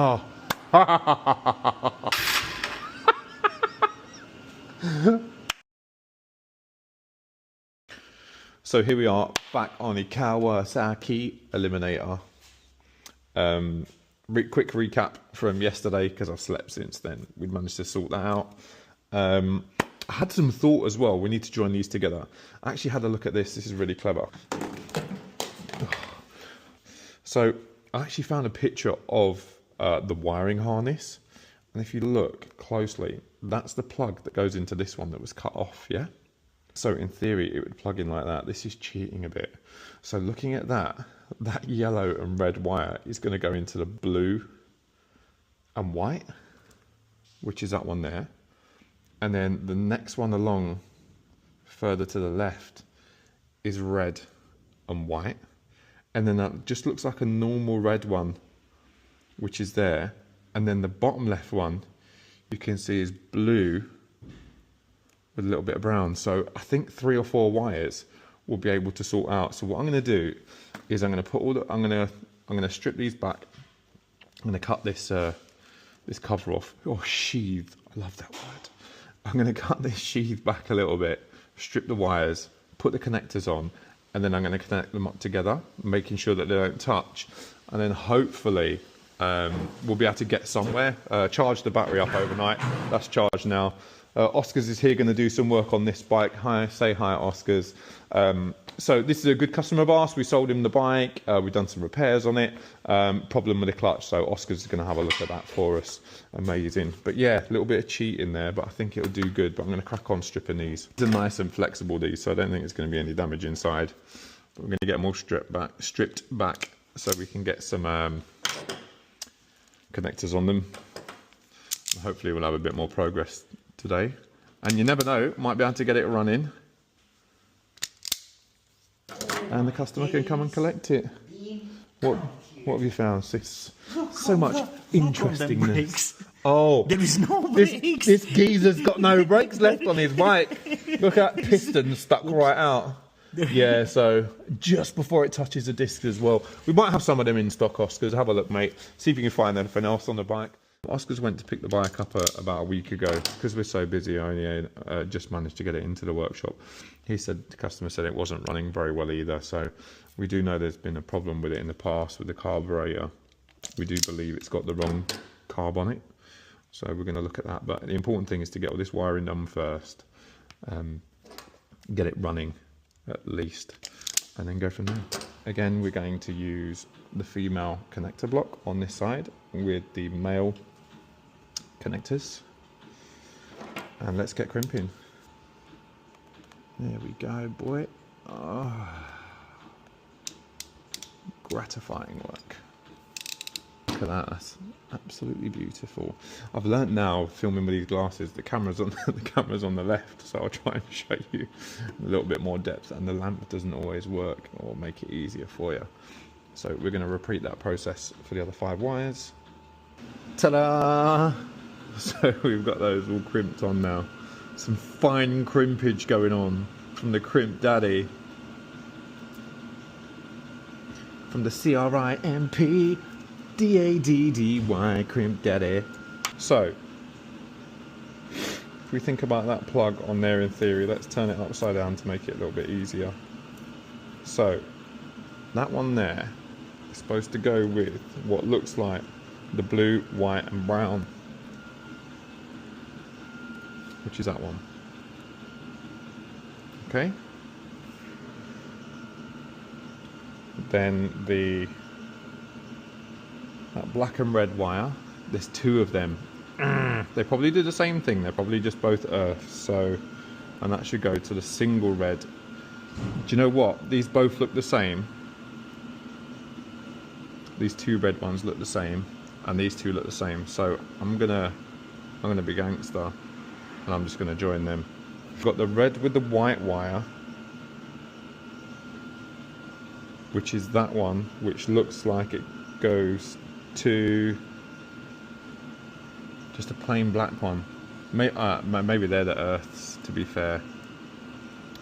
Oh. So here we are back on the Kawasaki Eliminator. Quick recap from yesterday, because I've slept since then. We'd managed to sort that out. I had some thought as well. We need to join these together. I actually had a look at this. This is really clever. So I actually found a picture of the wiring harness. And if you look closely, that's the plug that goes into this one that was cut off, yeah? So in theory, it would plug in like that. This is cheating a bit. So looking at that yellow and red wire is going to go into the blue and white, which is that one there. And then the next one along, further to the left, is red and white. And then that just looks like a normal red one, which is there. And then the bottom left one, you can see is blue with a little bit of brown. So I think 3 or 4 wires will be able to sort out. So what I'm going to do is I'm going to put all the, I'm going to strip these back. I'm going to cut this this cover off. Oh, sheath. I love that word. I'm going to cut this sheath back a little bit, strip the wires, put the connectors on, and then I'm going to connect them up together, making sure that they don't touch. And then hopefully we'll be able to get somewhere. Charge the battery up overnight. That's charged now. Oscars is here going to do some work on this bike. Hi, say hi, Oscars. So this is a good customer of ours. We sold him the bike. We've done some repairs on it. Problem with the clutch. So Oscars is going to have a look at that for us. Amazing. But yeah, a little bit of cheat in there, but I think it'll do good. But I'm going to crack on stripping these. They're nice and flexible, these, so I don't think there's going to be any damage inside. But we're going to get them all stripped back so we can get some connectors on them. And hopefully we'll have a bit more progress today, and you never know, might be able to get it running and the customer can come and collect it. What have you found? So much interestingness. Oh, there is no brakes. This geezer's got no brakes left on his bike. Look at that piston stuck right out. Yeah, so just before it touches the discs as well. We might have some of them in stock, Oscars. Have a look, mate. See if you can find anything else on the bike. Oscars went to pick the bike up about a week ago. Because we're so busy, I only just managed to get it into the workshop. He said, the customer said it wasn't running very well either. So we do know there's been a problem with it in the past with the carburetor. We do believe it's got the wrong carb on it. So we're going to look at that. But the important thing is to get all this wiring done first. Get it running at least. And then go from there. Again, we're going to use the female connector block on this side with the male connectors, and let's get crimping. There we go, boy. Oh, gratifying work. Look at that, that's absolutely beautiful. I've learnt now, filming with these glasses, the camera's on the left, so I'll try and show you a little bit more depth, and the lamp doesn't always work or make it easier for you. So we're going to repeat that process for the other 5 wires. Ta-da! So we've got those all crimped on now. Some fine crimpage going on from the crimp daddy. From the CRIMP DADDY crimp daddy. So if we think about that plug on there in theory, let's turn it upside down to make it a little bit easier. So that one there is supposed to go with what looks like the blue, white and brown, which is that one. Okay. Then that black and red wire, there's 2 of them. They probably do the same thing, they're probably just both earth, so, and that should go to the single red. Do you know what? These both look the same. These 2 red ones look the same, and these 2 look the same. So I'm gonna be gangster, and I'm just gonna join them. I've got the red with the white wire, which is that one, which looks like it goes to just a plain black one. Maybe they're the earths, to be fair.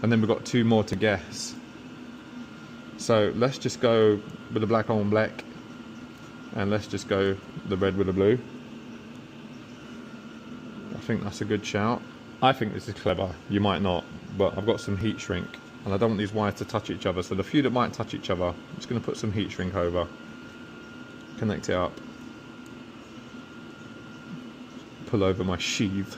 And then we've got 2 more to guess. So let's just go with the black on black. And let's just go the red with the blue. I think that's a good shout. I think this is clever. You might not, but I've got some heat shrink and I don't want these wires to touch each other. So the few that might touch each other, I'm just going to put some heat shrink over, connect it up, pull over my sheath.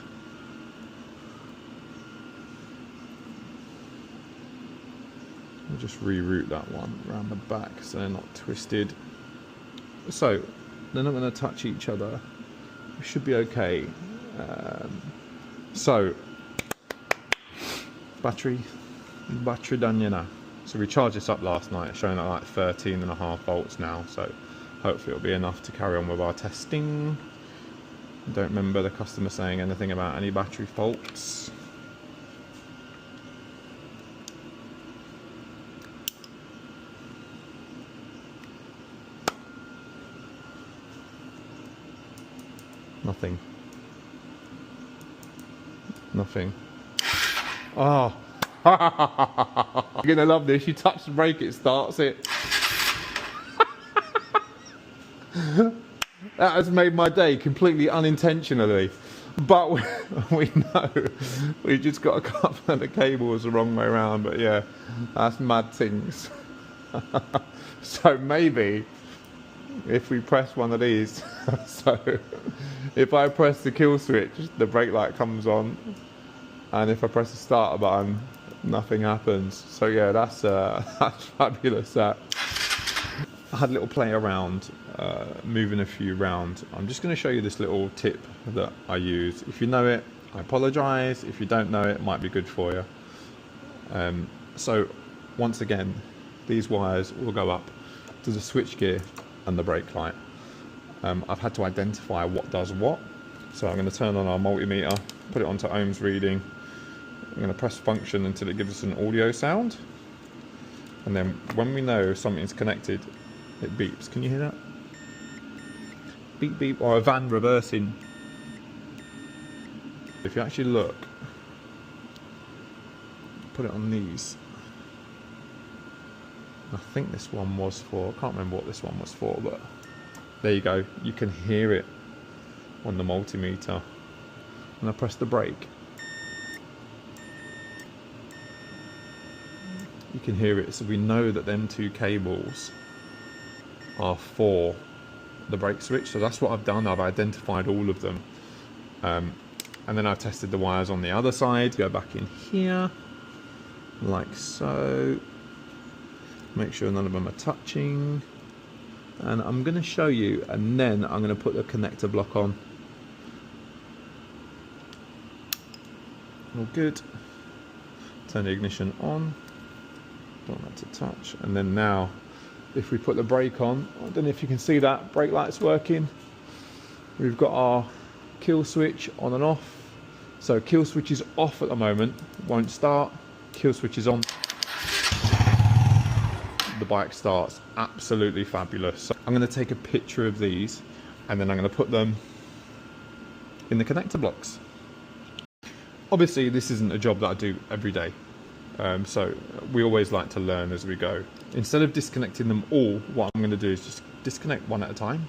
I'll just reroute that one around the back so they're not twisted. So they're not going to touch each other. We should be okay. So battery done, you know. So we charged this up last night, showing at like 13.5 volts now. So hopefully it'll be enough to carry on with our testing. Don't remember the customer saying anything about any battery faults. Nothing. Nothing. Oh. You're gonna love this. You touch the brake, it starts it. That has made my day completely unintentionally. But we know we just got a couple of the cables the wrong way around. But yeah, that's mad things. So maybe if we press one of these, so if I press the kill switch, the brake light comes on, and if I press the starter button, nothing happens. So yeah, that's fabulous. That I had a little play around, moving a few around. I'm just going to show you this little tip that I use. If you know it, I apologise. If you don't know it, it might be good for you. So once again, these wires will go up to the switchgear and the brake light. I've had to identify what does what. So I'm going to turn on our multimeter, put it onto ohms reading. I'm going to press function until it gives us an audio sound. And then when we know something's connected, it beeps. Can you hear that? Beep beep, or a van reversing. If you actually look, put it on these. I think this one was for, I can't remember what this one was for, but there you go. You can hear it on the multimeter. And I press the brake. You can hear it, so we know that them two cables are for the brake switch. So that's what I've done. I've identified all of them. And then I've tested the wires on the other side. Go back in here, like so. Make sure none of them are touching. And I'm going to show you, and then I'm going to put the connector block on. All good. Turn the ignition on. Don't want that to touch. And then now, if we put the brake on, I don't know if you can see that, brake light's working. We've got our kill switch on and off. So kill switch is off at the moment, won't start. Kill switch is on. The bike starts. Absolutely fabulous. So I'm going to take a picture of these and then I'm going to put them in the connector blocks. Obviously this isn't a job that I do every day, so we always like to learn as we go. Instead of disconnecting them all, what I'm going to do is just disconnect one at a time.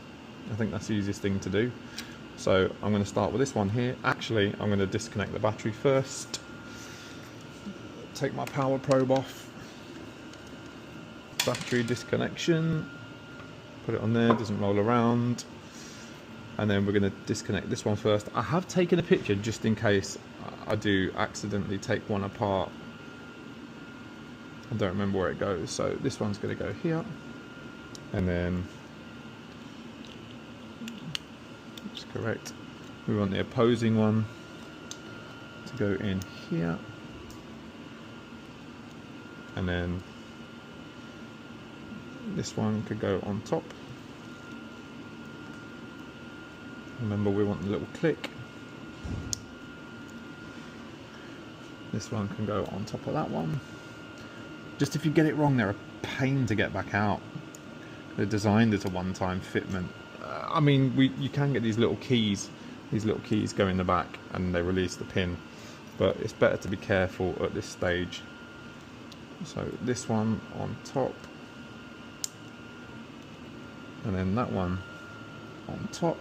I think that's the easiest thing to do. So I'm going to start with this one here. Actually, I'm going to disconnect the battery first. Take my power probe off. Battery disconnection. Put it on there, doesn't roll around. And then we're going to disconnect this one first. I have taken a picture just in case I do accidentally take one apart. I don't remember where it goes. So this one's going to go here. And then, that's correct. We want the opposing one to go in here. And then this one could go on top. Remember, we want the little click. This one can go on top of that one. Just if you get it wrong, they're a pain to get back out. They're designed as a one-time fitment. I mean, you can get these little keys. These little keys go in the back and they release the pin. But it's better to be careful at this stage. So this one on top. And then that one on top.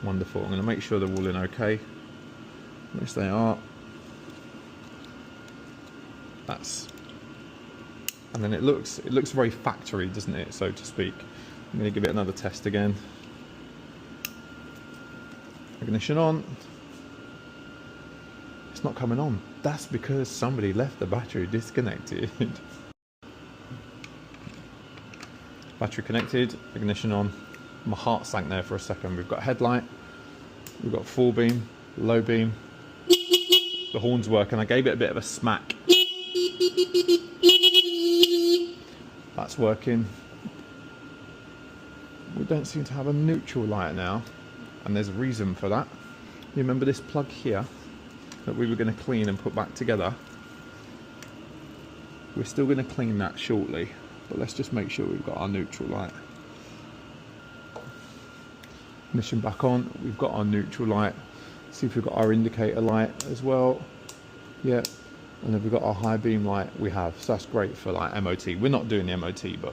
Wonderful. I'm going to make sure they're all in okay, which they are. And then it looks very factory, doesn't it, so to speak. I'm going to give it another test again. Ignition on. It's not coming on. That's because somebody left the battery disconnected. Battery connected, ignition on. My heart sank there for a second. We've got headlight, we've got full beam, low beam. The horn's working. I gave it a bit of a smack. That's working. We don't seem to have a neutral light now, and there's a reason for that. You remember this plug here that we were going to clean and put back together? We're still going to clean that shortly, but let's just make sure we've got our neutral light. Ignition back on. We've got our neutral light. See if we've got our indicator light as well. Yeah. And then we've got our high beam light. We have, so that's great for like MOT. We're not doing the MOT, but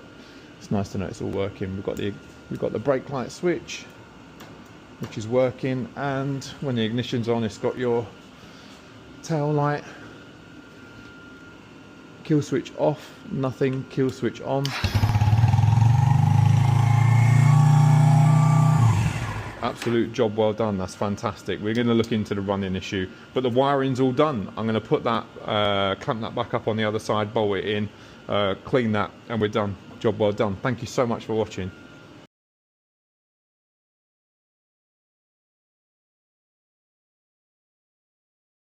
it's nice to know it's all working. We've got the brake light switch, which is working, and when the ignition's on, it's got your tail light. Kill switch off, nothing. Kill switch on. Absolute job well done. That's fantastic. We're going to look into the running issue, but the wiring's all done. I'm going to put that, clamp that back up on the other side, bolt it in, clean that, and we're done. Job well done. Thank you so much for watching.